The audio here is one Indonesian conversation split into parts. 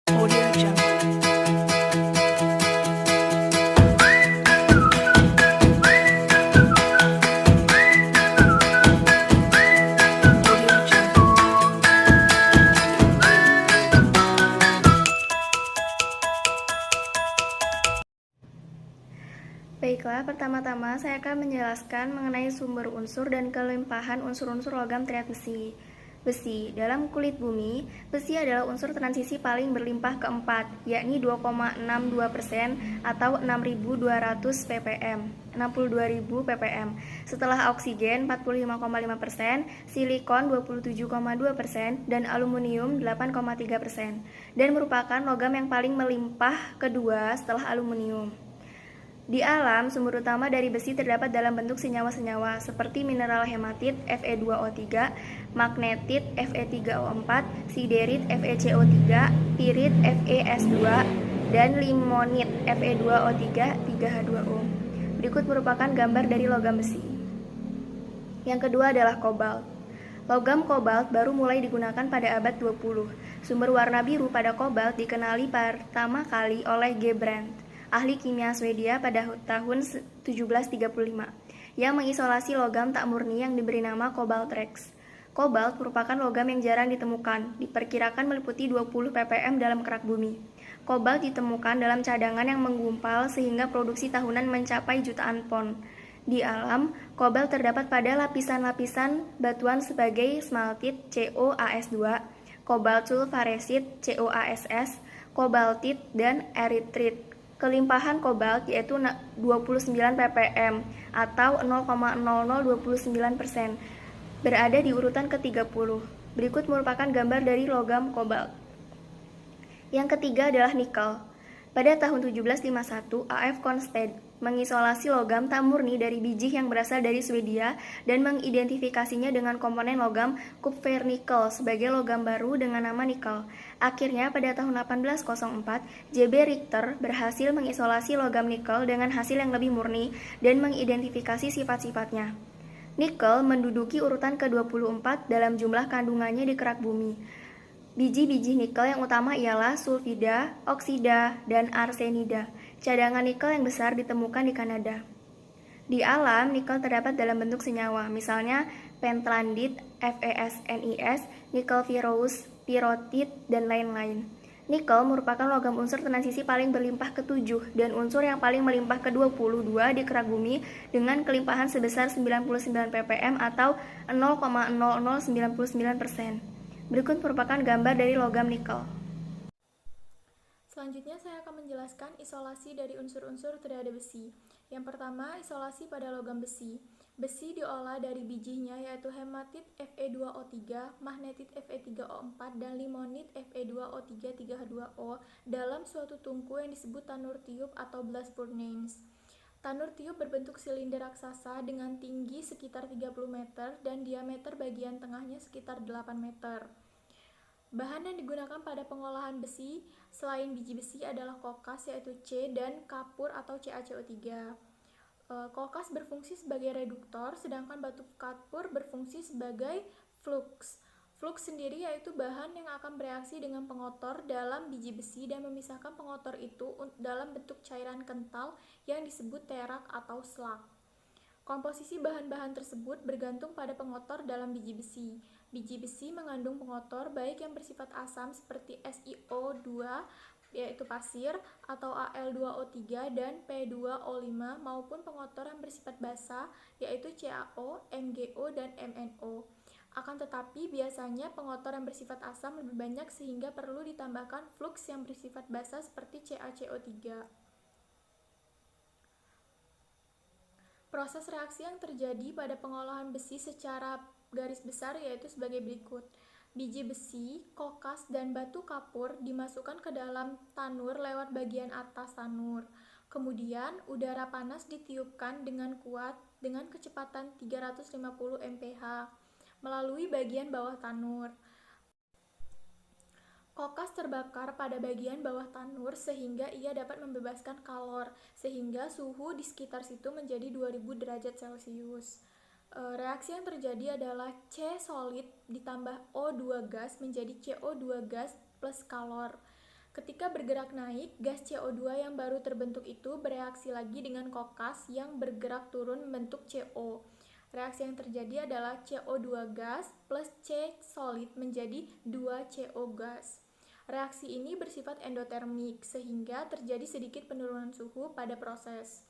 Audio Jungle. Audio Jungle. Baiklah, pertama-tama saya akan menjelaskan mengenai sumber unsur dan kelimpahan unsur-unsur logam triad besi. Besi, dalam kulit bumi, besi adalah unsur transisi paling berlimpah keempat, yakni 2,62% atau 6.200 ppm, 62.000 ppm. Setelah oksigen 45,5%, silikon 27,2%, dan aluminium 8,3%, dan merupakan logam yang paling melimpah kedua setelah aluminium. Di alam, sumber utama dari besi terdapat dalam bentuk senyawa-senyawa seperti mineral hematit Fe2O3, magnetit Fe3O4, siderit FeCO3, pirit FeS2, dan limonit Fe2O3, 3H2O. Berikut merupakan gambar dari logam besi. Yang kedua adalah kobalt. Logam kobalt baru mulai digunakan pada abad 20. Sumber warna biru pada kobalt dikenali pertama kali oleh G. Brandt, ahli kimia Swedia pada tahun 1735, yang mengisolasi logam tak murni yang diberi nama kobalt rex. Kobalt merupakan logam yang jarang ditemukan, diperkirakan meliputi 20 ppm dalam kerak bumi. Kobalt ditemukan dalam cadangan yang menggumpal sehingga produksi tahunan mencapai jutaan pon. Di alam, kobalt terdapat pada lapisan-lapisan batuan sebagai smaltit CoAs2, kobalt sulfaresit CoAsS, kobaltit, dan eritrit. Kelimpahan kobalt yaitu 29 ppm atau 0,0029%, berada di urutan ke-30. Berikut merupakan gambar dari logam kobalt. Yang ketiga adalah nikel. Pada tahun 1751, A.F. Consted mengisolasi logam tak murni dari biji yang berasal dari Swedia dan mengidentifikasinya dengan komponen logam kupfer-nikel sebagai logam baru dengan nama nikel. Akhirnya, pada tahun 1804, J.B. Richter berhasil mengisolasi logam nikel dengan hasil yang lebih murni dan mengidentifikasi sifat-sifatnya. Nikel menduduki urutan ke-24 dalam jumlah kandungannya di kerak bumi. Biji-biji nikel yang utama ialah sulfida, oksida, dan arsenida. Cadangan nikel yang besar ditemukan di Kanada. Di alam, nikel terdapat dalam bentuk senyawa, misalnya pentlandit, FeSNis, nikel ferrous, pirotit, dan lain-lain. Nikel merupakan logam unsur transisi paling berlimpah ke-7 dan unsur yang paling melimpah ke-22 di kerak bumi dengan kelimpahan sebesar 99 ppm atau 0,0099%. Berikut merupakan gambar dari logam nikel. Selanjutnya saya akan menjelaskan isolasi dari unsur-unsur triade besi. Yang pertama, isolasi pada logam besi. Besi diolah dari bijinya yaitu hematit Fe2O3, magnetit Fe3O4, dan limonit Fe2O3 3H2O dalam suatu tungku yang disebut tanur tiup atau blast furnace. Tanur tiup berbentuk silinder raksasa dengan tinggi sekitar 30 meter dan diameter bagian tengahnya sekitar 8 meter. Bahan yang digunakan pada pengolahan besi selain biji besi adalah kokas yaitu C dan kapur atau CaCO3. Kokas berfungsi sebagai reduktor, sedangkan batu kapur berfungsi sebagai flux. Flux sendiri yaitu bahan yang akan bereaksi dengan pengotor dalam biji besi dan memisahkan pengotor itu dalam bentuk cairan kental yang disebut terak atau slag. Komposisi bahan-bahan tersebut bergantung pada pengotor dalam biji besi. Biji besi mengandung pengotor baik yang bersifat asam seperti SiO2 yaitu pasir atau Al2O3 dan P2O5 maupun pengotor yang bersifat basa yaitu CaO, MgO, dan MnO. Akan tetapi biasanya pengotor yang bersifat asam lebih banyak sehingga perlu ditambahkan flux yang bersifat basa seperti CaCO3. Proses reaksi yang terjadi pada pengolahan besi secara garis besar yaitu sebagai berikut. Biji besi, kokas, dan batu kapur dimasukkan ke dalam tanur lewat bagian atas tanur. Kemudian, udara panas ditiupkan dengan kuat dengan kecepatan 350 mph melalui bagian bawah tanur. Kokas terbakar pada bagian bawah tanur sehingga ia dapat membebaskan kalor, sehingga suhu di sekitar situ menjadi 2000 derajat Celcius. Reaksi yang terjadi adalah C solid ditambah O2 gas menjadi CO2 gas plus kalor. Ketika bergerak naik, gas CO2 yang baru terbentuk itu bereaksi lagi dengan kokas yang bergerak turun membentuk CO. Reaksi yang terjadi adalah CO2 gas plus C solid menjadi 2CO gas. Reaksi ini bersifat endotermik, sehingga terjadi sedikit penurunan suhu pada proses.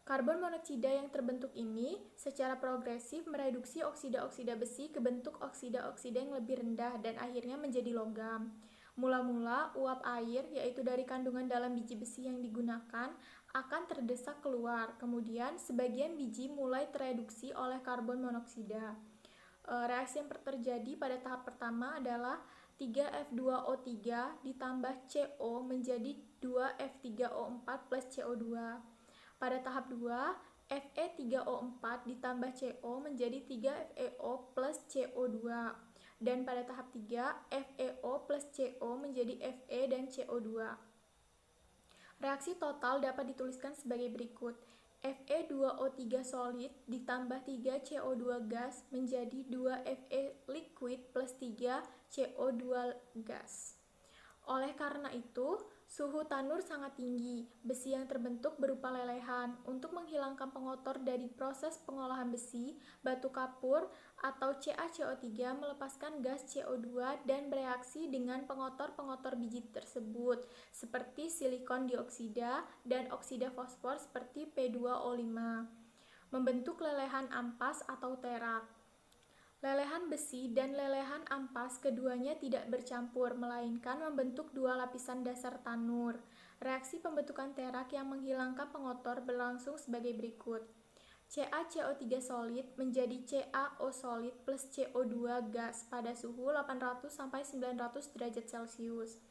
Karbon monoksida yang terbentuk ini secara progresif mereduksi oksida-oksida besi ke bentuk oksida-oksida yang lebih rendah dan akhirnya menjadi logam. Mula-mula, uap air, yaitu dari kandungan dalam biji besi yang digunakan, akan terdesak keluar. Kemudian, sebagian biji mulai tereduksi oleh karbon monoksida. Reaksi yang terjadi pada tahap pertama adalah 3F2O3 ditambah CO menjadi 2F3O4 plus CO2. Pada tahap 2, Fe3O4 ditambah CO menjadi 3FeO plus CO2. Dan pada tahap 3, FeO plus CO menjadi Fe dan CO2. Reaksi total dapat dituliskan sebagai berikut. Fe2O3 solid ditambah 3CO2 gas menjadi 2Fe liquid plus 3CO2 gas. Oleh karena itu, suhu tanur sangat tinggi. Besi yang terbentuk berupa lelehan. Untuk menghilangkan pengotor dari proses pengolahan besi, batu kapur atau CaCO3 melepaskan gas CO2 dan bereaksi dengan pengotor-pengotor biji tersebut, seperti silikon dioksida dan oksida fosfor seperti P2O5, membentuk lelehan ampas atau terak. Lelehan besi dan lelehan ampas keduanya tidak bercampur, melainkan membentuk dua lapisan dasar tanur. Reaksi pembentukan terak yang menghilangkan pengotor berlangsung sebagai berikut. CaCO3 solid menjadi CaO solid plus CO2 gas pada suhu 800-900 derajat Celcius.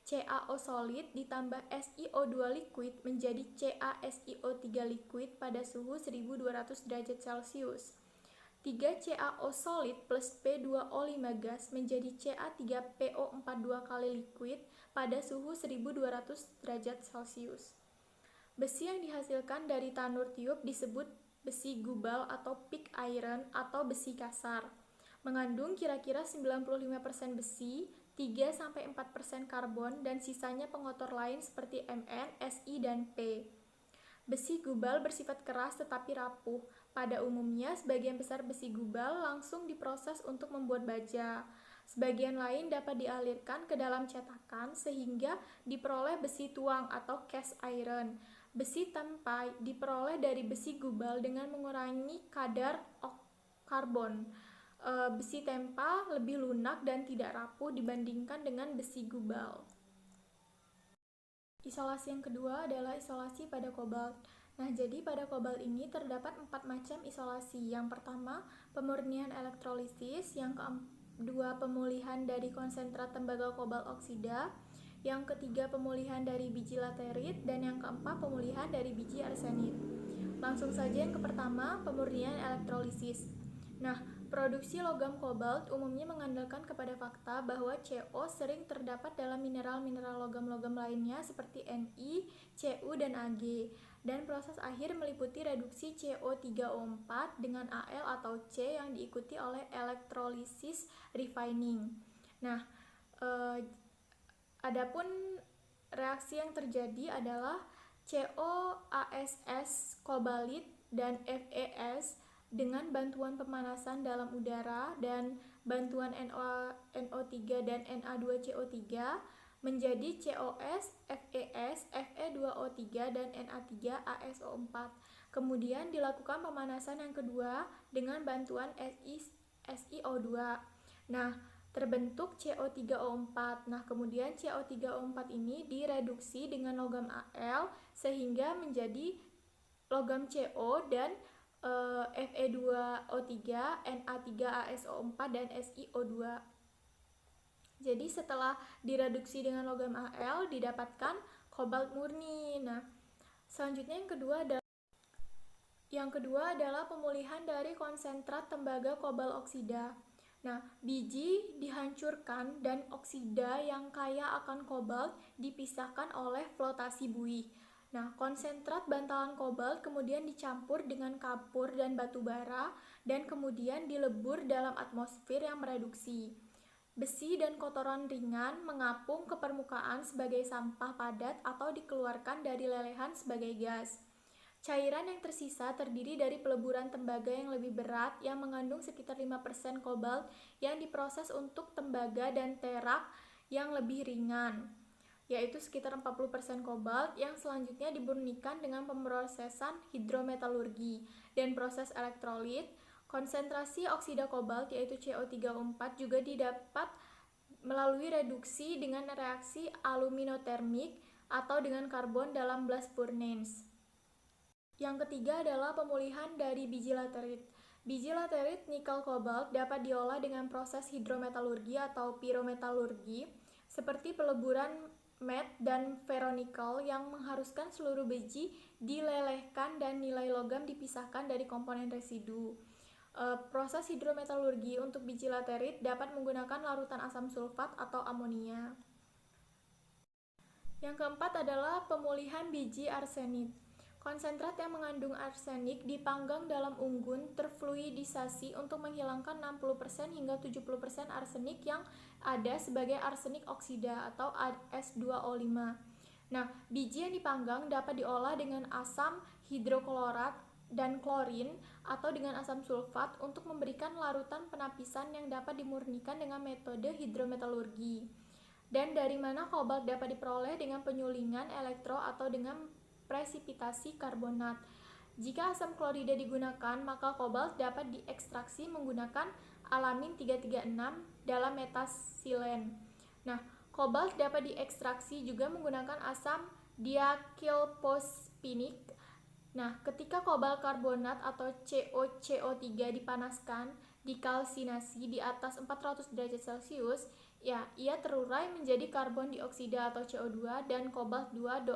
CaO solid ditambah SiO2 liquid menjadi CaSiO3 liquid pada suhu 1200 derajat Celcius. 3CaO solid plus P2O5 gas menjadi Ca3PO42 kali liquid pada suhu 1200 derajat Celcius. Besi yang dihasilkan dari tanur tiup disebut besi gubal atau pig iron atau besi kasar. Mengandung kira-kira 95% besi, 3-4% karbon, dan sisanya pengotor lain seperti Mn, Si, dan P. Besi gubal bersifat keras tetapi rapuh. Pada umumnya, sebagian besar besi gubal langsung diproses untuk membuat baja. Sebagian lain dapat dialirkan ke dalam cetakan sehingga diperoleh besi tuang atau cast iron. Besi tempai diperoleh dari besi gubal dengan mengurangi kadar karbon. Besi tempa lebih lunak dan tidak rapuh dibandingkan dengan besi gubal. Isolasi yang kedua adalah isolasi pada kobalt. Nah, jadi pada kobalt ini terdapat 4 macam isolasi. Yang pertama, pemurnian elektrolisis. Yang kedua, pemulihan dari konsentrat tembaga kobalt oksida. Yang ketiga, pemulihan dari biji laterit. Dan yang keempat, pemulihan dari biji arsenit. Langsung saja yang pertama, pemurnian elektrolisis. Nah, produksi logam kobalt umumnya mengandalkan kepada fakta bahwa CO sering terdapat dalam mineral-mineral logam-logam lainnya seperti Ni, Cu, dan Ag. Dan proses akhir meliputi reduksi CO3O4 dengan Al atau C yang diikuti oleh elektrolisis refining. Nah, adapun reaksi yang terjadi adalah COASS kobalit dan FeS dengan bantuan pemanasan dalam udara dan bantuan NO3 dan Na2CO3 menjadi COS, FeS, Fe2O3, dan Na3ASO4. Kemudian dilakukan pemanasan yang kedua dengan bantuan SiO2. Nah, terbentuk CO3O4. Nah, kemudian CO3O4 ini direduksi dengan logam Al sehingga menjadi logam CO dan Fe2O3, Na3ASO4, dan SiO2. Jadi setelah direduksi dengan logam Al didapatkan kobalt murni. Nah, selanjutnya yang kedua adalah pemulihan dari konsentrat tembaga kobalt oksida. Nah, biji dihancurkan dan oksida yang kaya akan kobalt dipisahkan oleh flotasi buih. Nah, konsentrat bantalan kobalt kemudian dicampur dengan kapur dan batu bara dan kemudian dilebur dalam atmosfer yang mereduksi. Besi dan kotoran ringan mengapung ke permukaan sebagai sampah padat atau dikeluarkan dari lelehan sebagai gas. Cairan yang tersisa terdiri dari peleburan tembaga yang lebih berat yang mengandung sekitar 5% kobalt yang diproses untuk tembaga dan terak yang lebih ringan, yaitu sekitar 40% kobalt yang selanjutnya dimurnikan dengan pemrosesan hidrometalurgi dan proses elektrolit. Konsentrasi oksida kobalt yaitu CO3O4 juga didapat melalui reduksi dengan reaksi aluminotermik atau dengan karbon dalam blast furnace. Yang ketiga adalah pemulihan dari biji laterit. Biji laterit nikel kobalt dapat diolah dengan proses hidrometalurgi atau pirometalurgi seperti peleburan matte dan ferronikel yang mengharuskan seluruh biji dilelehkan dan nilai logam dipisahkan dari komponen residu. Proses hidrometalurgi untuk biji laterit dapat menggunakan larutan asam sulfat atau amonia. Yang keempat adalah pemulihan biji arsenit. Konsentrat yang mengandung arsenik dipanggang dalam unggun terfluidisasi untuk menghilangkan 60% hingga 70% arsenik yang ada sebagai arsenik oksida atau S2O5. Nah, biji yang dipanggang dapat diolah dengan asam hidroklorat dan klorin atau dengan asam sulfat untuk memberikan larutan penapisan yang dapat dimurnikan dengan metode hidrometalurgi. Dan dari mana kobalt dapat diperoleh dengan penyulingan elektro atau dengan presipitasi karbonat. Jika asam klorida digunakan, maka kobalt dapat diekstraksi menggunakan alamin 336 dalam metasilen. Nah, kobalt dapat diekstraksi juga menggunakan asam diakilpospinik. Nah, ketika kobalt karbonat atau CoCO3 dipanaskan, dikalsinasi di atas 400 derajat Celcius, ya, ia terurai menjadi karbon dioksida atau CO2 dan kobalt 2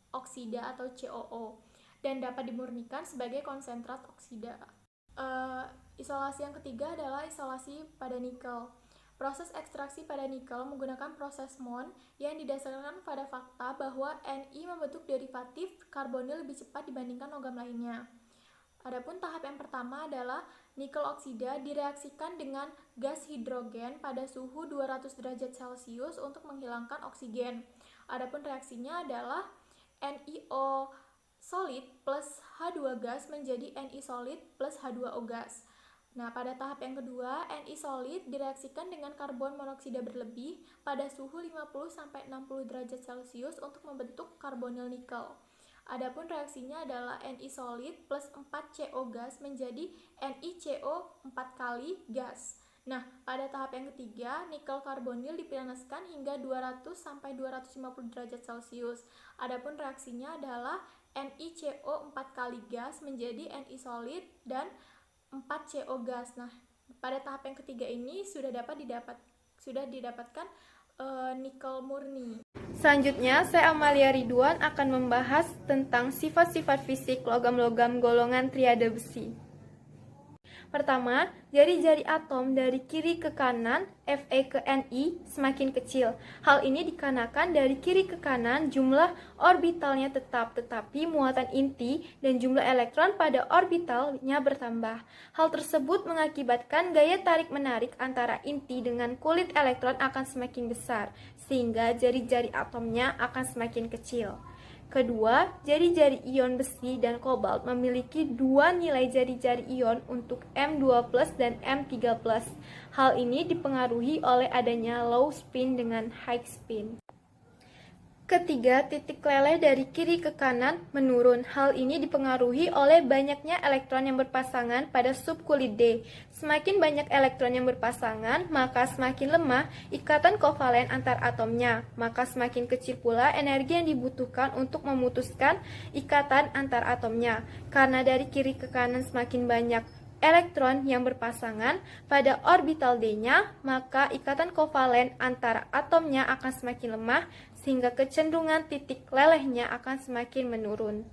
oksida atau COO dan dapat dimurnikan sebagai konsentrat oksida. Isolasi yang ketiga adalah isolasi pada nikel. Proses ekstraksi pada nikel menggunakan proses MON yang didasarkan pada fakta bahwa Ni membentuk derivatif karbonil lebih cepat dibandingkan logam lainnya. Adapun tahap yang pertama adalah nikel oksida direaksikan dengan gas hidrogen pada suhu 200 derajat Celcius untuk menghilangkan oksigen. Adapun reaksinya adalah NiO solid plus H2 gas menjadi Ni solid plus H2O gas. Nah, pada tahap yang kedua, Ni solid direaksikan dengan karbon monoksida berlebih pada suhu 50-60 derajat Celcius untuk membentuk karbonil nikel. Adapun reaksinya adalah Ni solid plus 4CO gas menjadi NiCO 4 kali gas. Nah, pada tahap yang ketiga, nikel karbonil dipanaskan hingga 200-250 derajat Celcius. Adapun reaksinya adalah NiCO 4 kali gas menjadi Ni solid dan 4CO gas. Nah, pada tahap yang ketiga ini sudah didapatkan nikel murni. Selanjutnya, saya Amalia Ridwan akan membahas tentang sifat-sifat fisik logam-logam golongan triade besi. Pertama, jari-jari atom dari kiri ke kanan, Fe ke Ni, semakin kecil. Hal ini dikarenakan dari kiri ke kanan jumlah orbitalnya tetap, tetapi muatan inti dan jumlah elektron pada orbitalnya bertambah. Hal tersebut mengakibatkan gaya tarik-menarik antara inti dengan kulit elektron akan semakin besar, sehingga jari-jari atomnya akan semakin kecil. Kedua, jari-jari ion besi dan kobalt memiliki dua nilai jari-jari ion untuk M2+ dan M3+. Hal ini dipengaruhi oleh adanya low spin dengan high spin. Ketiga, titik leleh dari kiri ke kanan menurun. Hal ini dipengaruhi oleh banyaknya elektron yang berpasangan pada subkulit D. Semakin banyak elektron yang berpasangan, maka semakin lemah ikatan kovalen antar atomnya. Maka semakin kecil pula energi yang dibutuhkan untuk memutuskan ikatan antar atomnya. Karena dari kiri ke kanan semakin banyak elektron yang berpasangan pada orbital D-nya, maka ikatan kovalen antara atomnya akan semakin lemah, sehingga kecenderungan titik lelehnya akan semakin menurun.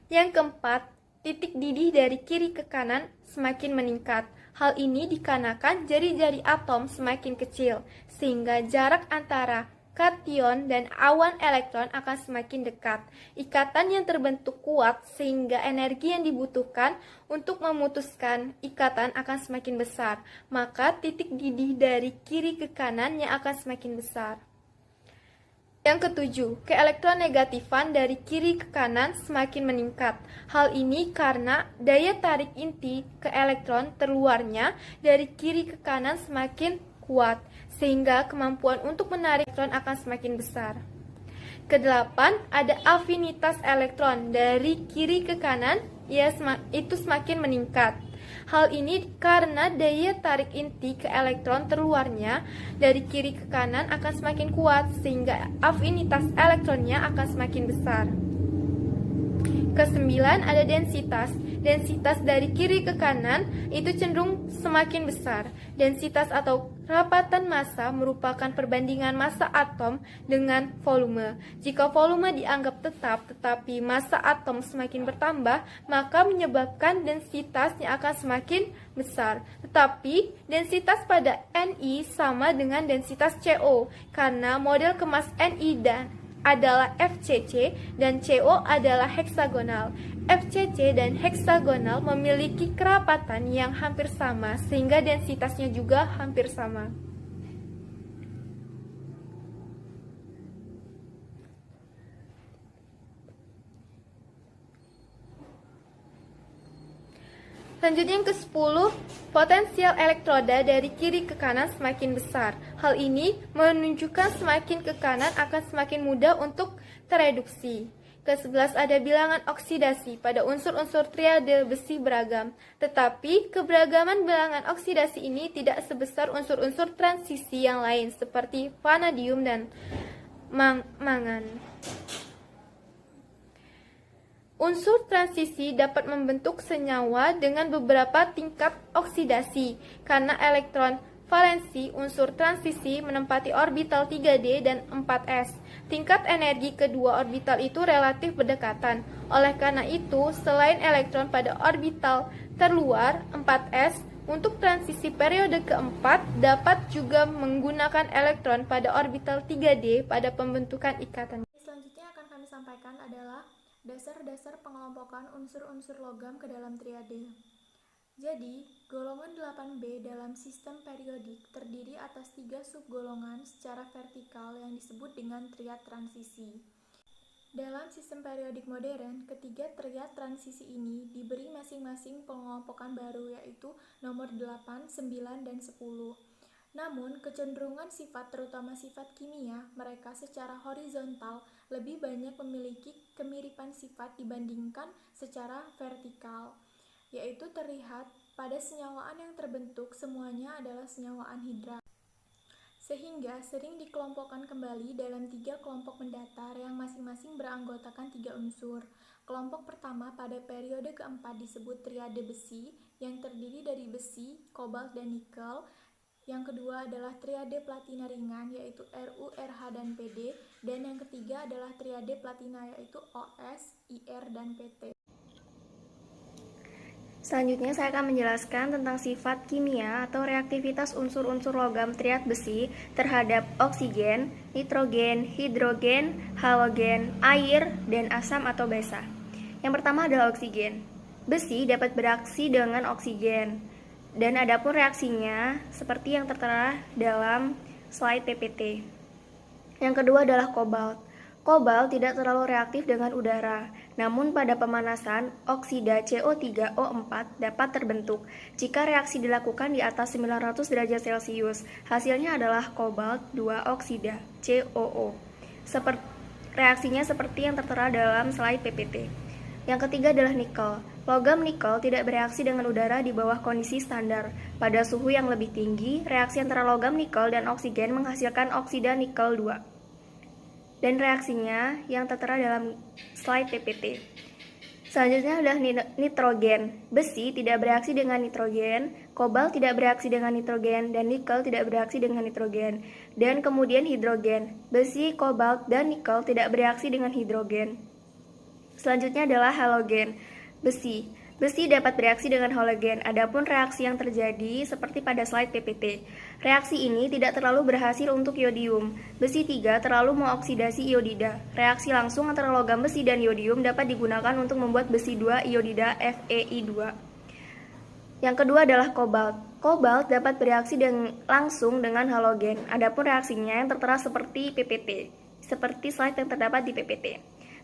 Yang keempat, titik didih dari kiri ke kanan semakin meningkat. Hal ini dikarenakan jari-jari atom semakin kecil, sehingga jarak antara cut kation dan awan elektron akan semakin dekat. Ikatan yang terbentuk kuat sehingga energi yang dibutuhkan untuk memutuskan ikatan akan semakin besar. Maka titik didih dari kiri ke kanan yang akan semakin besar. Yang ketujuh, keelektronegatifan dari kiri ke kanan semakin meningkat. Hal ini karena daya tarik inti ke elektron terluarnya dari kiri ke kanan semakin kuat, sehingga kemampuan untuk menarik elektron akan semakin besar. Kedelapan, ada afinitas elektron dari kiri ke kanan, itu semakin meningkat. Hal ini karena daya tarik inti ke elektron terluarnya dari kiri ke kanan akan semakin kuat, sehingga afinitas elektronnya akan semakin besar. Kesembilan, ada densitas. Densitas dari kiri ke kanan itu cenderung semakin besar. Densitas atau rapatan massa merupakan perbandingan massa atom dengan volume. Jika volume dianggap tetap, tetapi massa atom semakin bertambah, maka menyebabkan densitasnya akan semakin besar. Tetapi, densitas pada Ni sama dengan densitas CO, karena model kemas Ni adalah FCC dan CO adalah heksagonal. FCC dan heksagonal memiliki kerapatan yang hampir sama, sehingga densitasnya juga hampir sama. Selanjutnya yang ke-10, potensial elektroda dari kiri ke kanan semakin besar. Hal ini menunjukkan semakin ke kanan akan semakin mudah untuk tereduksi. Ke-11 ada bilangan oksidasi pada unsur-unsur triade besi beragam. Tetapi keberagaman bilangan oksidasi ini tidak sebesar unsur-unsur transisi yang lain seperti vanadium dan mangan. Unsur transisi dapat membentuk senyawa dengan beberapa tingkat oksidasi karena elektron valensi unsur transisi menempati orbital 3d dan 4s. Tingkat energi kedua orbital itu relatif berdekatan. Oleh karena itu, selain elektron pada orbital terluar 4s, untuk transisi periode keempat dapat juga menggunakan elektron pada orbital 3d pada pembentukan ikatan. Selanjutnya akan kami sampaikan adalah dasar-dasar pengelompokan unsur-unsur logam ke dalam triade. Jadi, golongan 8B dalam sistem periodik terdiri atas 3 subgolongan secara vertikal yang disebut dengan triad transisi. Dalam sistem periodik modern, ketiga triad transisi ini diberi masing-masing pengelompokan baru, yaitu nomor 8, 9, dan 10. Namun, kecenderungan sifat, terutama sifat kimia, mereka secara horizontal lebih banyak memiliki kemiripan sifat dibandingkan secara vertikal, yaitu terlihat pada senyawaan yang terbentuk semuanya adalah senyawaan hidrat, sehingga sering dikelompokkan kembali dalam 3 kelompok mendatar yang masing-masing beranggotakan 3 unsur. Kelompok pertama pada periode keempat disebut triade besi, yang terdiri dari besi, kobalt, dan nikel. Yang kedua adalah triade platina ringan, yaitu Ru, Rh, dan Pd. Dan yang ketiga adalah triade platina, yaitu Os, Ir, dan Pt. Selanjutnya saya akan menjelaskan tentang sifat kimia atau reaktivitas unsur-unsur logam triad besi terhadap oksigen, nitrogen, hidrogen, halogen, air, dan asam atau basa. Yang pertama adalah oksigen. Besi dapat bereaksi dengan oksigen. Dan adapun reaksinya seperti yang tertera dalam slide PPT. Yang kedua adalah kobalt. Kobalt tidak terlalu reaktif dengan udara, namun pada pemanasan, oksida CO3O4 dapat terbentuk. Jika reaksi dilakukan di atas 900 derajat Celcius, hasilnya adalah kobalt 2 oksida COO. Reaksinya seperti yang tertera dalam slide PPT. Yang ketiga adalah nikel. Logam nikel tidak bereaksi dengan udara di bawah kondisi standar. Pada suhu yang lebih tinggi, reaksi antara logam nikel dan oksigen menghasilkan oksida nikel 2. Dan reaksinya yang tertera dalam slide PPT. Selanjutnya adalah nitrogen. Besi tidak bereaksi dengan nitrogen, kobalt tidak bereaksi dengan nitrogen, dan nikel tidak bereaksi dengan nitrogen. Dan kemudian hidrogen. Besi, kobalt, dan nikel tidak bereaksi dengan hidrogen. Selanjutnya adalah halogen. Besi dapat bereaksi dengan halogen. Adapun reaksi yang terjadi seperti pada slide PPT. Reaksi ini tidak terlalu berhasil untuk yodium. Besi 3 terlalu mengoksidasi iodida. Reaksi langsung antara logam besi dan yodium dapat digunakan untuk membuat besi 2 iodida FeI2. Yang kedua adalah kobalt. Kobalt dapat bereaksi langsung dengan halogen. Adapun reaksinya yang tertera seperti PPT, seperti slide yang terdapat di PPT.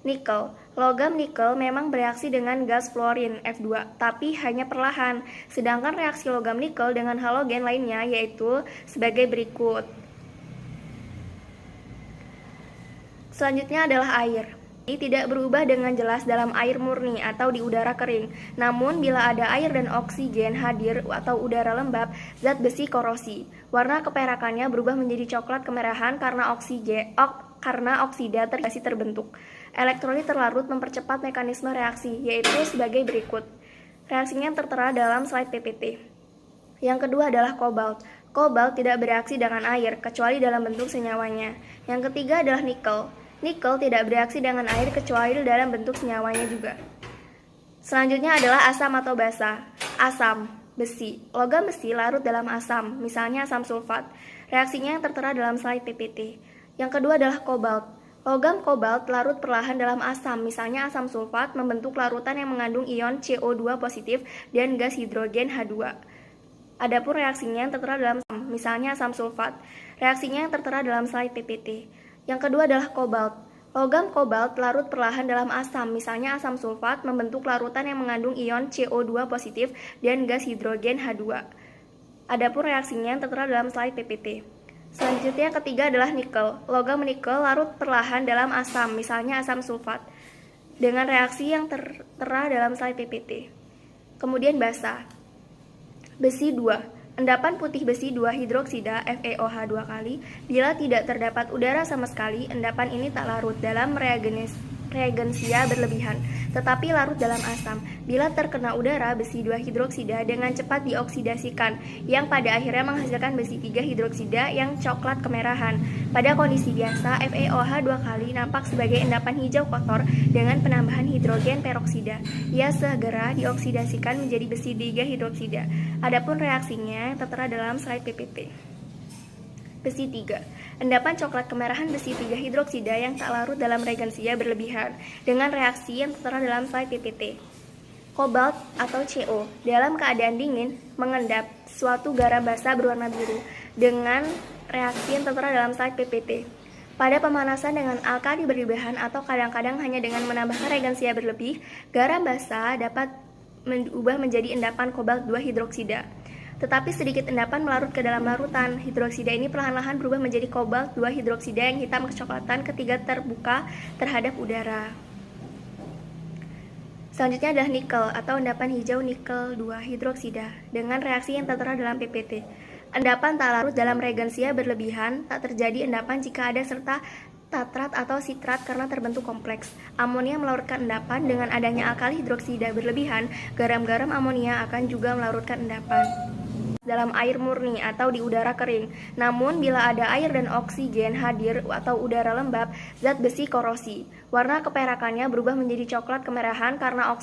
Nikel. Logam nikel memang bereaksi dengan gas fluorin F2, tapi hanya perlahan. Sedangkan reaksi logam nikel dengan halogen lainnya yaitu sebagai berikut. Selanjutnya adalah air. Ini tidak berubah dengan jelas dalam air murni atau di udara kering. Namun bila ada air dan oksigen hadir atau udara lembab, zat besi korosi. Warna keperakannya berubah menjadi coklat kemerahan karena oksida terbentuk. Elektrolit terlarut mempercepat mekanisme reaksi, yaitu sebagai berikut. Reaksinya tertera dalam slide PPT. Yang kedua adalah kobalt. Kobalt tidak bereaksi dengan air, kecuali dalam bentuk senyawanya. Yang ketiga adalah nikel. Nikel tidak bereaksi dengan air, kecuali dalam bentuk senyawanya juga. Selanjutnya adalah asam atau basa. Asam, besi. Logam besi larut dalam asam, misalnya asam sulfat. Reaksinya yang tertera dalam slide PPT. Yang kedua adalah kobalt. Logam kobalt larut perlahan dalam asam, misalnya asam sulfat, membentuk larutan yang mengandung ion CO2 positif dan gas hidrogen H2. Adapun reaksinya yang tertera dalam asam, misalnya asam sulfat. Reaksinya yang tertera dalam slide PPT. Yang kedua adalah kobalt. Logam kobalt larut perlahan dalam asam, misalnya asam sulfat, membentuk larutan yang mengandung ion CO2 positif dan gas hidrogen H2. Adapun reaksinya yang tertera dalam slide PPT. Selanjutnya ketiga adalah nikel. Logam nikel larut perlahan dalam asam, misalnya asam sulfat, dengan reaksi yang tertera dalam slide PPT. Kemudian basa. Besi 2. Endapan putih besi 2 hidroksida FeOH 2 kali. Bila tidak terdapat udara sama sekali, endapan ini tak larut dalam reagensia berlebihan, tetapi larut dalam asam. Bila terkena udara, besi 2 hidroksida dengan cepat dioksidasikan, yang pada akhirnya menghasilkan besi 3 hidroksida yang coklat kemerahan. Pada kondisi biasa, FeOH 2 kali nampak sebagai endapan hijau kotor dengan penambahan hidrogen peroksida. Ia segera dioksidasikan menjadi besi 3 hidroksida. Adapun reaksinya tertera dalam slide PPT. Besi 3. Endapan coklat kemerahan besi 3 hidroksida yang tak larut dalam reagensia berlebihan dengan reaksi yang tertera dalam slide PPT. Kobalt atau CO dalam keadaan dingin mengendap suatu garam basa berwarna biru dengan reaksi yang tertera dalam slide PPT. Pada pemanasan dengan alkali berlebihan atau kadang-kadang hanya dengan menambahkan reagensia berlebih, garam basa dapat berubah menjadi endapan kobalt 2 hidroksida. Tetapi sedikit endapan melarut ke dalam larutan. Hidroksida ini perlahan-lahan berubah menjadi kobalt 2 hidroksida yang hitam kecoklatan ketika terbuka terhadap udara. Selanjutnya adalah nikel atau endapan hijau nikel 2 hidroksida dengan reaksi yang tertera dalam PPT. Endapan tak larut dalam reagensia berlebihan, tak terjadi endapan jika ada serta tatrat atau sitrat karena terbentuk kompleks. Amonia melarutkan endapan. Dengan adanya alkali hidroksida berlebihan, garam-garam amonia akan juga melarutkan endapan dalam air murni atau di udara kering. Namun bila ada air dan oksigen hadir atau udara lembab, zat besi korosi. Warna keperakannya berubah menjadi coklat kemerahan karena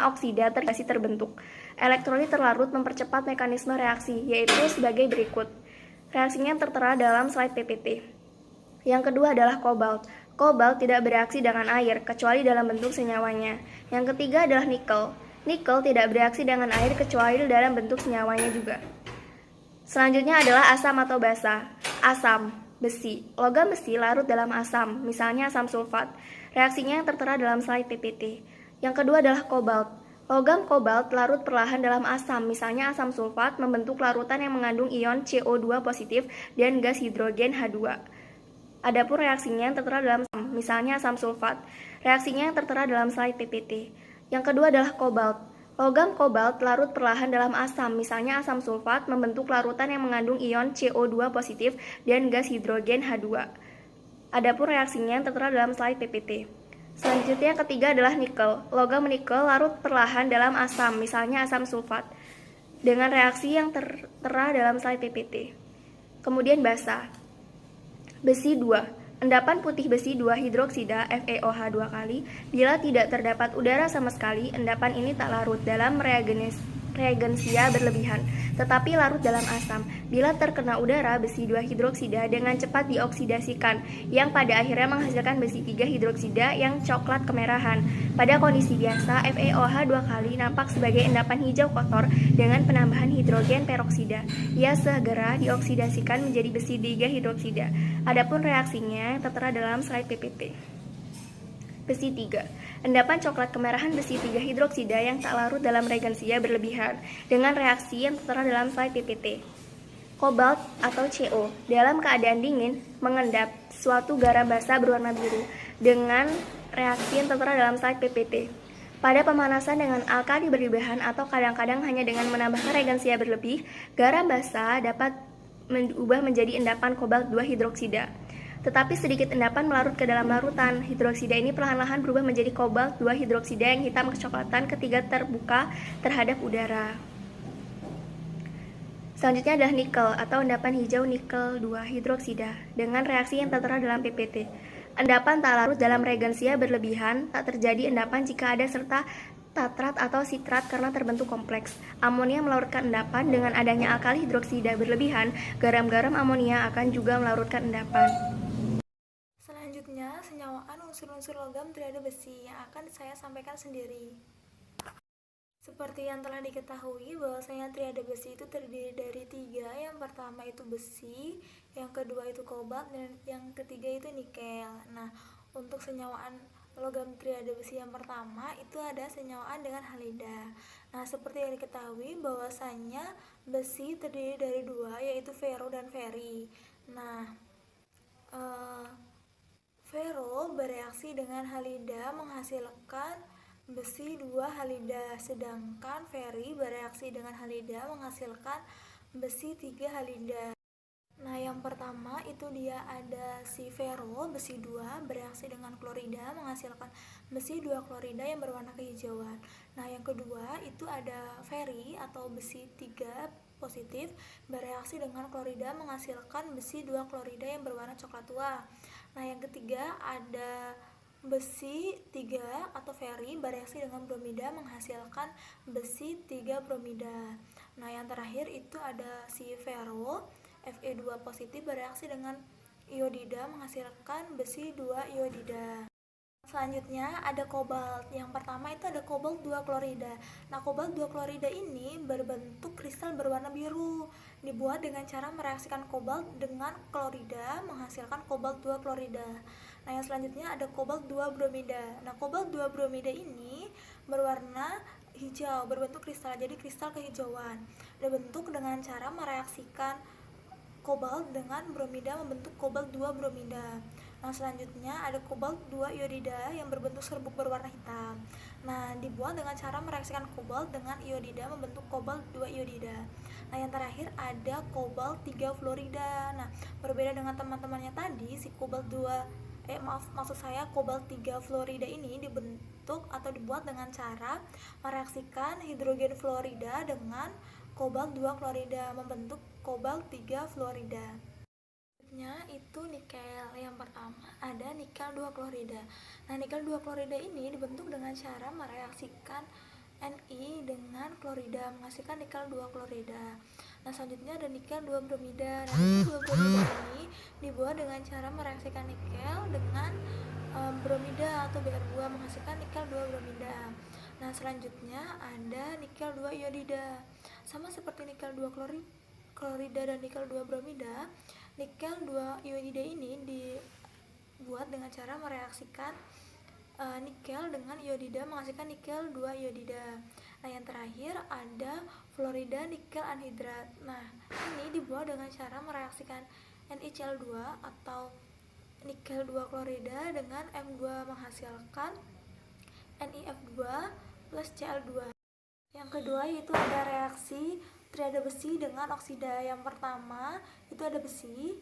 oksida terbentuk. Elektrolit terlarut mempercepat mekanisme reaksi, yaitu sebagai berikut. Reaksinya tertera dalam slide PPT. Yang kedua adalah kobalt. Kobalt tidak bereaksi dengan air, kecuali dalam bentuk senyawanya. Yang ketiga adalah nikel. Nikel tidak bereaksi dengan air kecuali dalam bentuk senyawanya juga. Selanjutnya adalah asam atau basa. Asam, besi. Logam besi larut dalam asam, misalnya asam sulfat. Reaksinya yang tertera dalam slide PPT. Yang kedua adalah kobalt. Logam kobalt larut perlahan dalam asam, misalnya asam sulfat, membentuk larutan yang mengandung ion CO2 positif dan gas hidrogen H2. Adapun reaksinya yang tertera dalam asam, misalnya asam sulfat. Reaksinya yang tertera dalam slide PPT. Yang kedua adalah kobalt. Logam kobalt larut perlahan dalam asam, misalnya asam sulfat, membentuk larutan yang mengandung ion CO2 positif dan gas hidrogen H2. Adapun reaksinya yang tertera dalam slide PPT. Selanjutnya ketiga adalah nikel. Logam nikel larut perlahan dalam asam, misalnya asam sulfat, dengan reaksi yang tertera dalam slide PPT. Kemudian basa. Besi 2. Endapan putih besi 2 hidroksida FeOH 2 kali. Bila tidak terdapat udara sama sekali, endapan ini tak larut dalam reagensia berlebihan, tetapi larut dalam asam. Bila terkena udara, besi 2 hidroksida dengan cepat dioksidasikan, yang pada akhirnya menghasilkan besi 3 hidroksida yang coklat kemerahan. Pada kondisi biasa, FeOH 2 kali nampak sebagai endapan hijau kotor dengan penambahan hidrogen peroksida. Ia segera dioksidasikan menjadi besi 3 hidroksida. Adapun reaksinya tertera dalam slide PPT. Besi 3. Endapan coklat kemerahan besi 3 hidroksida yang tak larut dalam reagensia berlebihan dengan reaksi yang tertera dalam slide PPT. Kobalt atau CO dalam keadaan dingin mengendap suatu garam basa berwarna biru dengan reaksi yang tertera dalam slide PPT. Pada pemanasan dengan alkali berlebihan atau kadang-kadang hanya dengan menambahkan reagensia berlebih, garam basa dapat berubah menjadi endapan kobalt 2 hidroksida. Tetapi sedikit endapan melarut ke dalam larutan. Hidroksida ini perlahan-lahan berubah menjadi kobalt 2 hidroksida yang hitam kecoklatan ketika terbuka terhadap udara. Selanjutnya adalah nikel atau endapan hijau nikel 2 hidroksida dengan reaksi yang tertera dalam PPT. Endapan tak larut dalam reagensia berlebihan, tak terjadi endapan jika ada serta tatrat atau sitrat karena terbentuk kompleks. Amonia melarutkan endapan. Dengan adanya alkali hidroksida berlebihan, garam-garam amonia akan juga melarutkan endapan. Selanjutnya, senyawaan unsur-unsur logam triade besi yang akan saya sampaikan sendiri. Seperti yang telah diketahui bahwasanya triade besi itu terdiri dari 3. Yang pertama itu besi, yang kedua itu kobalt, dan yang ketiga itu nikel. Nah, untuk senyawaan logam triade besi yang pertama itu ada senyawaan dengan halida. Nah, seperti yang diketahui bahwasanya besi terdiri dari 2, yaitu fero dan feri. Nah, fero bereaksi dengan halida menghasilkan besi 2 halida, sedangkan feri bereaksi dengan halida menghasilkan besi 3 halida. Nah, yang pertama itu dia ada si fero, besi 2 bereaksi dengan klorida menghasilkan besi 2 klorida yang berwarna kehijauan. Nah, yang kedua itu ada feri atau besi 3 positif bereaksi dengan klorida menghasilkan besi 2 klorida yang berwarna coklat tua. Nah, yang ketiga ada besi 3 atau feri bereaksi dengan bromida menghasilkan besi 3 bromida. Nah, yang terakhir itu ada si fero, Fe2 positif bereaksi dengan iodida menghasilkan besi 2 iodida. Selanjutnya ada kobalt. Yang pertama itu ada kobalt 2 klorida. Nah, kobalt 2 klorida ini berbentuk kristal berwarna biru. Dibuat dengan cara mereaksikan kobalt dengan klorida menghasilkan kobalt 2 klorida. Nah, yang selanjutnya ada kobalt 2 bromida. Nah, kobalt 2 bromida ini berwarna hijau, berbentuk kristal, jadi kristal kehijauan. Dibentuk dengan cara mereaksikan kobalt dengan bromida membentuk kobalt 2 bromida. Nah, selanjutnya ada kobalt 2 iodida yang berbentuk serbuk berwarna hitam. Nah, dibuat dengan cara mereaksikan kobalt dengan iodida membentuk kobalt 2 iodida. Nah, yang terakhir ada kobalt 3 fluorida. Nah, berbeda dengan teman-temannya tadi, si kobalt 2 kobalt 3 fluorida ini dibentuk atau dibuat dengan cara mereaksikan hidrogen fluorida dengan kobalt 2 klorida membentuk kobalt 3 fluorida. Selanjutnya itu nikel. Yang pertama ada nikel 2 klorida. Nah, nikel 2 klorida ini dibentuk dengan cara mereaksikan Ni dengan klorida menghasilkan nikel 2 klorida. Nah, selanjutnya ada nikel 2 bromida. Nah, nikel 2 bromida ini dibuat dengan cara mereaksikan nikel dengan bromida atau Br2 menghasilkan nikel 2 bromida. Nah, selanjutnya ada nikel 2 iodida. Sama seperti nikel 2 klorida dan nikel 2 bromida, nikel 2 iodida ini dibuat dengan cara mereaksikan nikel dengan iodida menghasilkan nikel 2 iodida. Nah, yang terakhir ada fluorida nikel anhidrat. Nah, ini dibuat dengan cara mereaksikan NiCl2 atau nikel 2 klorida dengan M2 menghasilkan NiF2 plus Cl2. Yang kedua yaitu ada reaksi triade besi dengan oksida. Yang pertama itu ada besi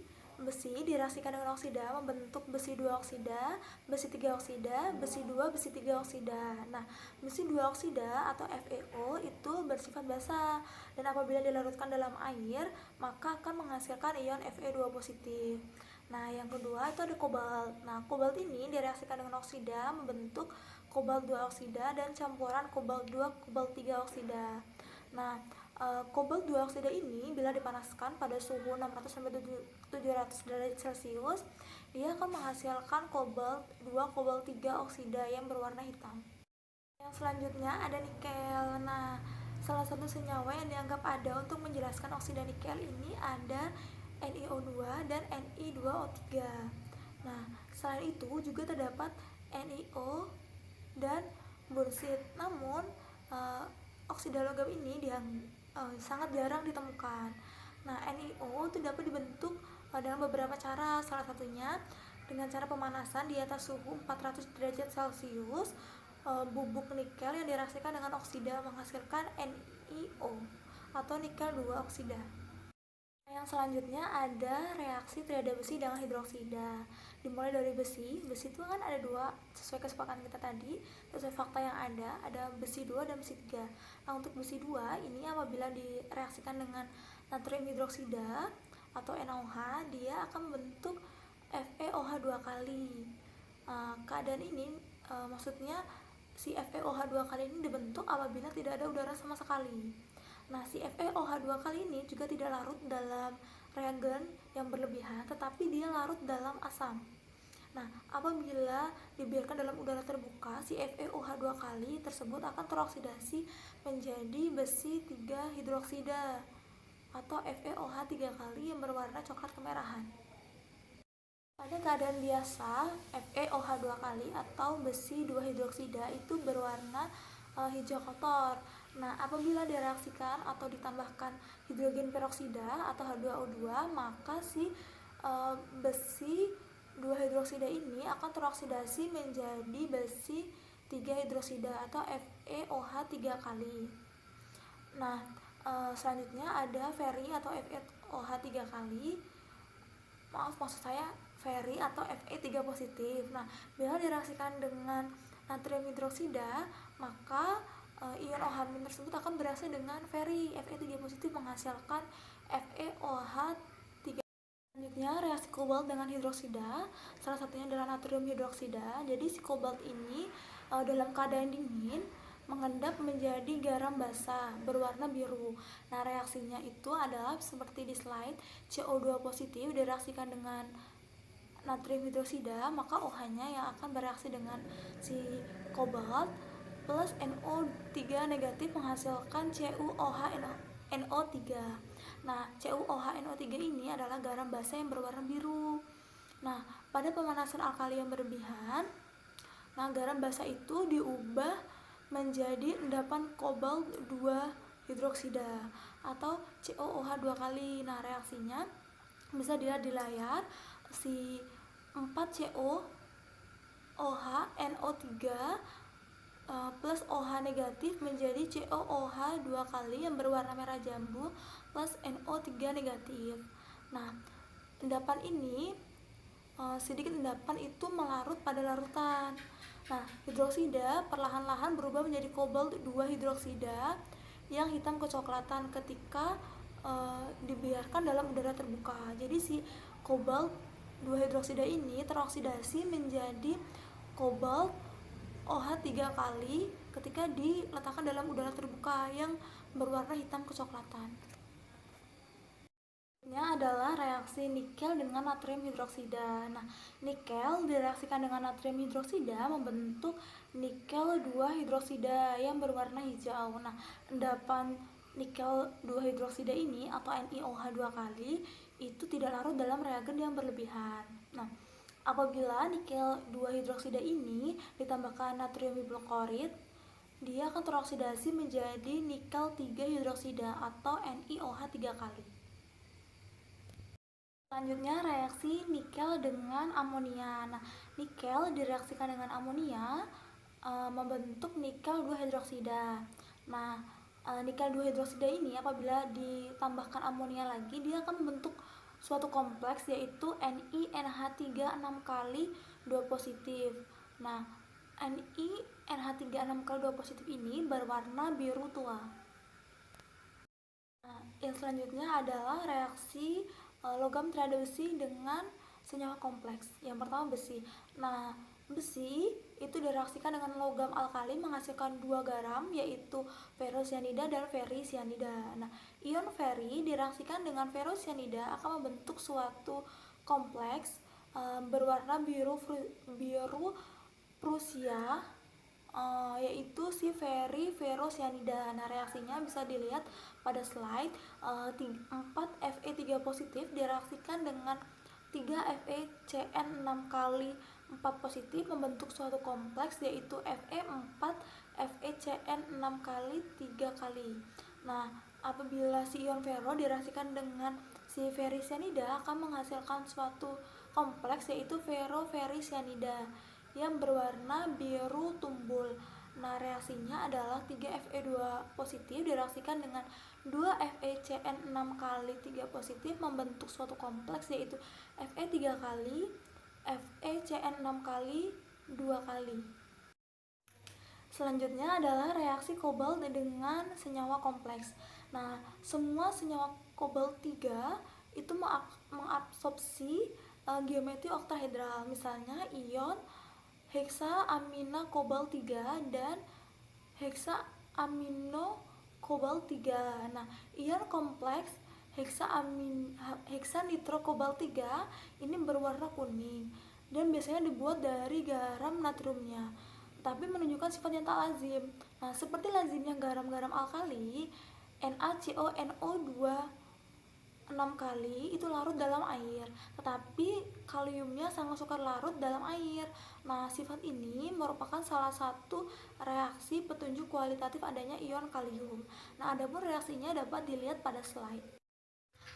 direaksikan dengan oksida membentuk besi 2 oksida, besi 3 oksida, besi 2, besi 3 oksida. Nah, besi 2 oksida atau FeO itu bersifat basa dan apabila dilarutkan dalam air maka akan menghasilkan ion Fe2 positif. Nah, yang kedua itu ada kobalt. Nah, kobalt ini direaksikan dengan oksida membentuk kobalt 2 oksida dan campuran kobalt 2, kobalt 3 oksida. Nah, kobalt 2 oksida ini bila dipanaskan pada suhu 600 sampai 700 derajat Celcius, dia akan menghasilkan kobalt 2 kobalt 3 oksida yang berwarna hitam. Yang selanjutnya ada nikel. Nah, salah satu senyawa yang dianggap ada untuk menjelaskan oksida nikel ini ada NiO2 dan Ni2O3. Nah, selain itu juga terdapat NiO dan bauxit. Namun, oksida logam ini sangat jarang ditemukan. Nah, NiO itu dapat dibentuk dalam beberapa cara. Salah satunya dengan cara pemanasan di atas suhu 400 derajat Celcius. Bubuk nikel yang direaksikan dengan oksida menghasilkan NiO atau nikel 2 oksida. Yang selanjutnya ada reaksi triada besi dengan hidroksida. Dimulai dari besi itu kan ada dua, sesuai kesepakatan kita tadi, sesuai fakta yang ada besi 2 dan besi 3. Nah, untuk besi 2 ini apabila direaksikan dengan natrium hidroksida atau NaOH, dia akan membentuk FeOH 2 kali. Keadaan ini maksudnya si FeOH 2 kali ini dibentuk apabila tidak ada udara sama sekali. Nah, si FeOH 2 kali ini juga tidak larut dalam reagen yang berlebihan, tetapi dia larut dalam asam. Nah, apabila dibiarkan dalam udara terbuka, si FeOH 2 kali tersebut akan teroksidasi menjadi besi 3 hidroksida atau FeOH 3 kali yang berwarna coklat kemerahan. Pada keadaan biasa, FeOH 2 kali atau besi 2 hidroksida itu berwarna hijau kotor. Nah, apabila direaksikan atau ditambahkan hidrogen peroksida atau H2O2, maka si besi 2 hidroksida ini akan teroksidasi menjadi besi 3 hidroksida atau FeOH 3 kali. Nah, selanjutnya ada Fe atau FeOH 3 kali. Maksud saya Fe atau Fe3 positif. Nah, bila direaksikan dengan natrium hidroksida, maka ion OH- tersebut akan bereaksi dengan Fe3 positif menghasilkan FeOH 3. Selanjutnya reaksi kobalt dengan hidroksida, salah satunya adalah natrium hidroksida. Jadi si kobalt ini dalam keadaan dingin mengendap menjadi garam basah berwarna biru. Nah, reaksinya itu adalah seperti di slide, CO2 positif direaksikan dengan natrium hidroksida, maka OH-nya yang akan bereaksi dengan si kobalt plus NO3 negatif menghasilkan CuOH-NO3. Nah, CuOH-NO3 ini adalah garam basa yang berwarna biru. Nah, pada pemanasan alkali yang berlebihan, nah garam basa itu diubah menjadi endapan kobalt 2 hidroksida atau CuOH 2 kali. Nah, reaksinya bisa dilihat di layar, si 4CuOH-NO3 plus OH negatif menjadi CuOH 2 kali yang berwarna merah jambu plus NO3 negatif. Nah, endapan ini sedikit endapan itu melarut pada larutan. Nah, hidroksida perlahan-lahan berubah menjadi kobalt 2 hidroksida yang hitam kecoklatan ketika dibiarkan dalam udara terbuka. Jadi si kobalt 2 hidroksida ini teroksidasi menjadi kobalt OH 3 kali ketika diletakkan dalam udara terbuka yang berwarna hitam kecoklatan. Ini adalah reaksi nikel dengan natrium hidroksida. Nah, nikel direaksikan dengan natrium hidroksida membentuk nikel 2 hidroksida yang berwarna hijau. Nah, endapan nikel 2 hidroksida ini atau NiOH 2 kali itu tidak larut dalam reagen yang berlebihan. Nah, apabila nikel 2 hidroksida ini ditambahkan natrium hipoklorit, dia akan teroksidasi menjadi nikel 3 hidroksida atau NiOH 3 kali. Selanjutnya reaksi nikel dengan amonia. Nah, nikel direaksikan dengan amonia membentuk nikel 2 hidroksida. Nah, nikel 2 hidroksida ini apabila ditambahkan amonia lagi, dia akan membentuk suatu kompleks yaitu NiNH3 6 kali 2 positif. Nah, NiNH3 6 kali 2 positif ini berwarna biru tua. Nah, yang selanjutnya adalah reaksi logam triada besi dengan senyawa kompleks. Yang pertama besi. Nah, besi itu direaksikan dengan logam alkali menghasilkan 2 garam, yaitu ferrosianida dan ferrisianida. Nah, ion ferri direaksikan dengan ferrosianida akan membentuk suatu kompleks berwarna biru Prusia, yaitu si ferrosianida. Nah, reaksinya bisa dilihat pada slide. 4 Fe3 positif direaksikan dengan 3 FeCN 6 kali 4 positif membentuk suatu kompleks, yaitu Fe4 FeCN 6 kali 3 kali. Nah, apabila si ion ferro direaksikan dengan si ferrisianida akan menghasilkan suatu kompleks, yaitu ferrofерrisianida yang berwarna biru tumbul. Nah, reaksinya adalah 3 Fe2 positif direaksikan dengan 2 FeCN 6 kali 3 positif membentuk suatu kompleks, yaitu Fe3 kali FeCN 6 kali 2 kali. Selanjutnya adalah reaksi kobalt dengan senyawa kompleks. Nah, semua senyawa kobalt 3 itu mengabsorpsi geometri oktahedral, misalnya ion heksaamina kobalt 3 dan heksaamino kobalt 3. Nah, ion kompleks heksanitro kobalt 3 ini berwarna kuning dan biasanya dibuat dari garam natriumnya, tapi menunjukkan sifat yang tak lazim. Nah, seperti lazimnya garam-garam alkali, NaCoNO2 6 kali itu larut dalam air, tetapi kaliumnya sangat sukar larut dalam air. Nah, sifat ini merupakan salah satu reaksi petunjuk kualitatif adanya ion kalium. Nah, adapun reaksinya dapat dilihat pada slide.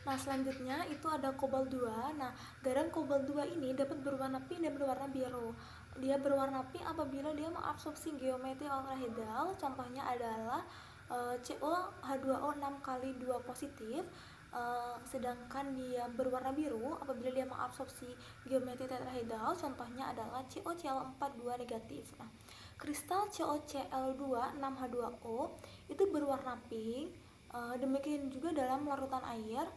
Nah, selanjutnya itu ada kobalt 2. Nah, garam kobalt 2 ini dapat berwarna pink dan berwarna biru. Dia berwarna pink apabila dia mengabsorpsi geometri oktahedral. Contohnya adalah COH2O 6 kali 2 positif. Sedangkan dia berwarna biru apabila dia mengabsorpsi geometri tetrahedral. Contohnya adalah COCl4 2 negatif. Nah, kristal COCl2 6H2O itu berwarna pink. Demikian juga dalam larutan air.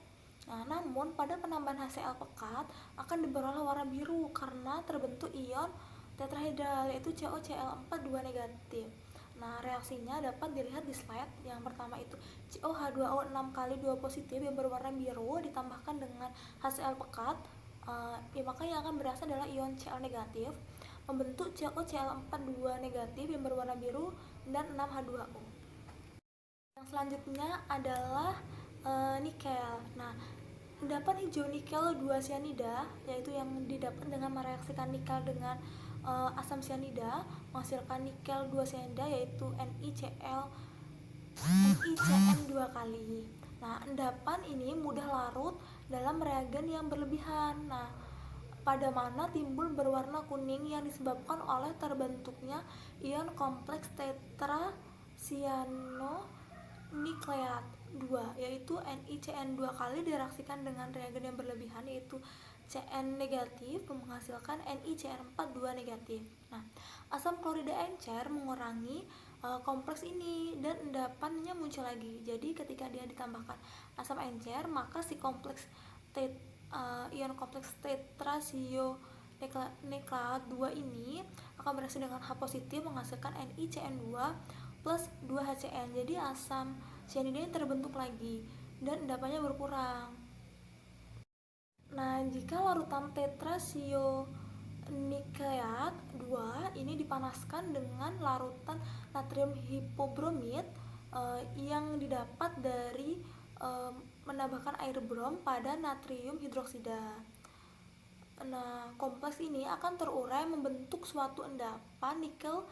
Nah, namun pada penambahan HCl pekat akan diperoleh warna biru karena terbentuk ion tetrahedral, yaitu COCl4 2 negatif. Nah, reaksinya dapat dilihat di slide. Yang pertama itu COH2O 6 kali 2 positif yang berwarna biru ditambahkan dengan HCl pekat, maka yang akan berasal adalah ion Cl negatif membentuk COCl4 2 negatif yang berwarna biru dan 6H2O. Yang selanjutnya adalah nikel. Nah, endapan hijau nikel 2 sianida, yaitu yang didapat dengan mereaksikan nikel dengan asam sianida menghasilkan nikel 2 sianida, yaitu NiCN 2 kali. Nah, endapan ini mudah larut dalam reagen yang berlebihan. Nah, pada mana timbul berwarna kuning yang disebabkan oleh terbentuknya ion kompleks tetrasianonukleat 2, yaitu NiCN 2 kali direaksikan dengan reagen yang berlebihan, yaitu Cn negatif menghasilkan NiCN4 2 negatif. Nah, asam klorida encer mengurangi kompleks ini dan endapannya muncul lagi. Jadi ketika dia ditambahkan asam encer, maka si kompleks ion kompleks tetrasionukleat 2 ini akan bereaksi dengan H positif menghasilkan NiCN2 plus 2HCN. Jadi asam sianida yang terbentuk lagi dan endapannya berkurang. Nah, jika larutan tetrasionukleat 2 ini dipanaskan dengan larutan natrium hipobromit yang didapat dari menambahkan air brom pada natrium hidroksida. Nah, kompleks ini akan terurai membentuk suatu endapan nikel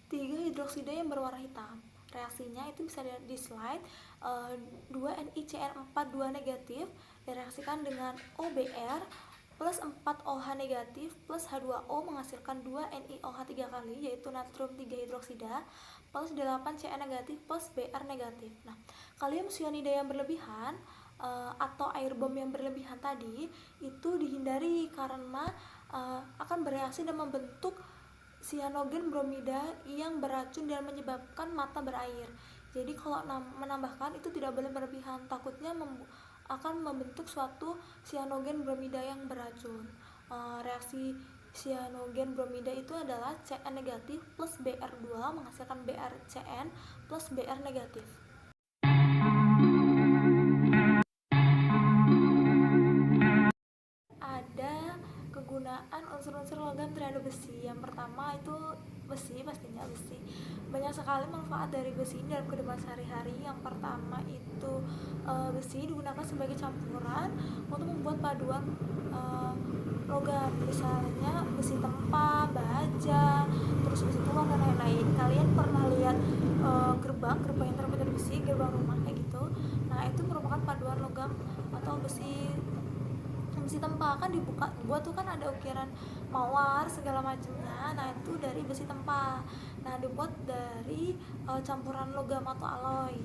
3 hidroksida yang berwarna hitam. Reaksinya itu bisa dilihat di slide. 2 NiCN4 2 negatif direaksikan dengan OBr plus 4 OH negatif plus H2O menghasilkan 2 NiOH 3 kali, yaitu natrium 3 hidroksida plus 8 Cn negatif plus Br negatif. Nah, kalium cyanida yang berlebihan atau air bom yang berlebihan tadi itu dihindari karena akan bereaksi dan membentuk sianogen bromida yang beracun dan menyebabkan mata berair. Jadi kalau menambahkan itu tidak boleh berlebihan, takutnya akan membentuk suatu sianogen bromida yang beracun. Reaksi cyanogen bromida itu adalah Cn negatif plus Br2 menghasilkan BrCN plus Br negatif. Ada kegunaan unsur-unsur logam terhadap besi. Yang pertama itu besi, pastinya besi. Banyak sekali manfaat dari besi ini dalam kehidupan sehari-hari. Yang pertama itu besi digunakan sebagai campuran untuk membuat paduan logam, misalnya besi tempa, baja, terus besi tua dan lain-lain. Kalian pernah lihat gerbang yang terbuat dari besi, gerbang rumah kayak gitu. Nah, itu merupakan paduan logam atau besi tempa. Kan buat tuh kan ada ukiran mawar segala macamnya. Nah, itu dari besi tempa. Nah, dibuat dari campuran logam atau alloy.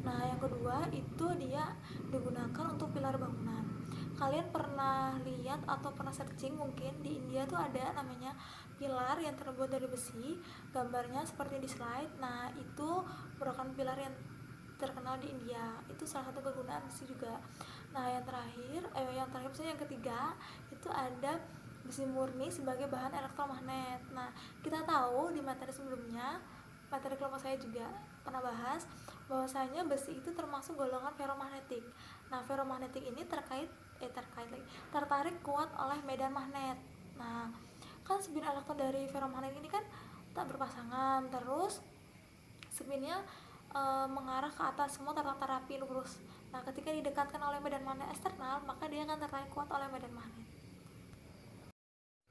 Nah, yang kedua itu dia digunakan untuk pilar bangunan. Kalian pernah lihat atau pernah searching mungkin di India tuh ada namanya pilar yang terbuat dari besi, gambarnya seperti di slide. Nah, itu merupakan pilar yang terkenal di India. Itu salah satu kegunaan besi juga. Nah, yang terakhir misalnya yang ketiga itu ada besi murni sebagai bahan elektromagnet. Nah, kita tahu di materi sebelumnya, materi kelompok saya juga pernah bahas bahwasanya besi itu termasuk golongan ferromagnetik. Nah, ferromagnetik ini tertarik kuat oleh medan magnet. Nah, kan spin elektron dari ferromagnet ini kan tak berpasangan, terus spinnya mengarah ke atas, semua tertata rapi lurus. Nah, ketika didekatkan oleh medan magnet eksternal, maka dia akan tertarik kuat oleh medan magnet.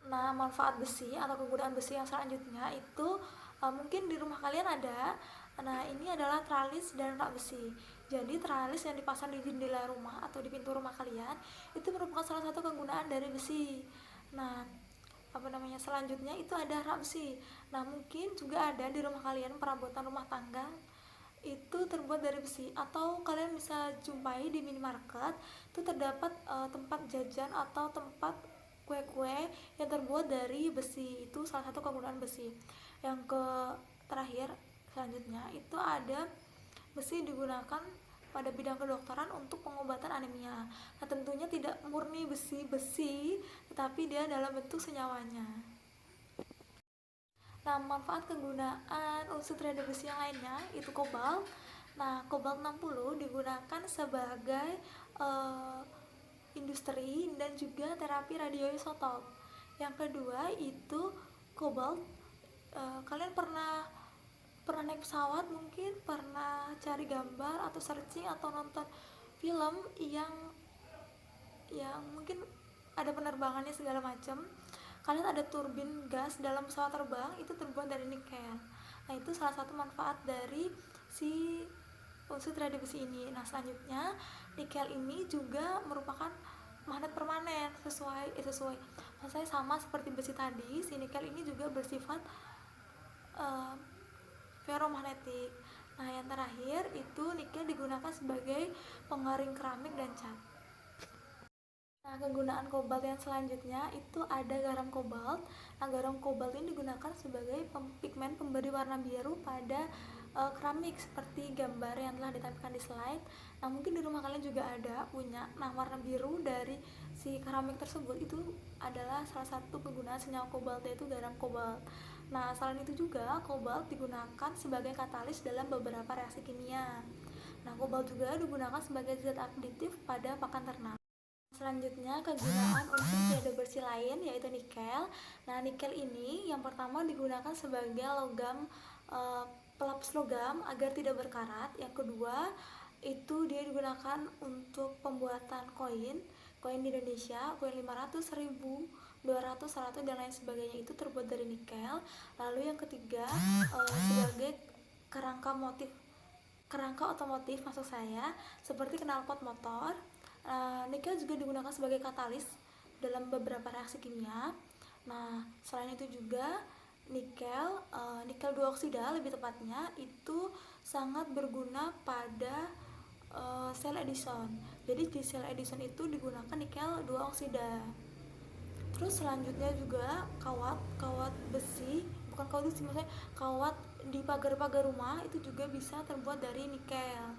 Nah, manfaat besi atau kegunaan besi yang selanjutnya itu mungkin di rumah kalian ada. Nah, ini adalah tralis dan rak besi. Jadi tralis yang dipasang di jendela rumah atau di pintu rumah kalian itu merupakan salah satu kegunaan dari besi. Nah, selanjutnya itu ada rak besi. Nah, mungkin juga ada di rumah kalian perabotan rumah tangga itu terbuat dari besi, atau kalian bisa jumpai di minimarket itu terdapat tempat jajan atau tempat kue-kue yang terbuat dari besi. Itu salah satu kegunaan besi. Yang terakhir selanjutnya itu ada besi digunakan pada bidang kedokteran untuk pengobatan anemia. Nah, tentunya tidak murni besi, tetapi dia dalam bentuk senyawanya. Nah, manfaat kegunaan unsur terhadap besi yang lainnya itu kobalt. Nah, kobalt 60 digunakan sebagai industri dan juga terapi radioisotop. Yang kedua itu kobalt, kalian pernah naik pesawat, mungkin pernah cari gambar atau searching atau nonton film yang mungkin ada penerbangannya segala macam. Kalian ada turbin gas dalam pesawat terbang, itu terbuat dari nikel. Nah, itu salah satu manfaat dari si unsur terhadap besi ini. Nah, selanjutnya nikel ini juga merupakan magnet permanen sesuai maksudnya sama seperti besi tadi. Si nikel ini juga bersifat ferromagnetik. Nah, yang terakhir itu nikel digunakan sebagai pengaring keramik dan cat. Nah, kegunaan kobalt yang selanjutnya itu ada garam kobalt. Nah, garam kobalt ini digunakan sebagai pigmen pemberi warna biru pada keramik seperti gambar yang telah ditampilkan di slide. Nah, mungkin di rumah kalian juga ada punya. Nah, warna biru dari si keramik tersebut itu adalah salah satu kegunaan senyawa kobalt, yaitu garam kobalt. Nah, selain itu juga kobalt digunakan sebagai katalis dalam beberapa reaksi kimia. Nah, kobalt juga digunakan sebagai zat aktif pada pakan ternak. Selanjutnya kegunaan unsur terhadap besi lain yaitu nikel. Nah, nikel ini yang pertama digunakan sebagai logam pelapis logam agar tidak berkarat. Yang kedua itu dia digunakan untuk pembuatan koin di Indonesia, koin 500, 1000, 200, 100 dan lain sebagainya itu terbuat dari nikel. Lalu yang ketiga sebagai kerangka otomotif maksud saya, seperti knalpot motor. Nikel juga digunakan sebagai katalis dalam beberapa reaksi kimia. Nah, selain itu juga nikel duoksida lebih tepatnya itu sangat berguna pada sel Edison. Jadi di sel Edison itu digunakan nikel duoksida. Terus selanjutnya juga kawat besi, bukan kawat besi, maksudnya kawat di pagar-pagar rumah itu juga bisa terbuat dari nikel.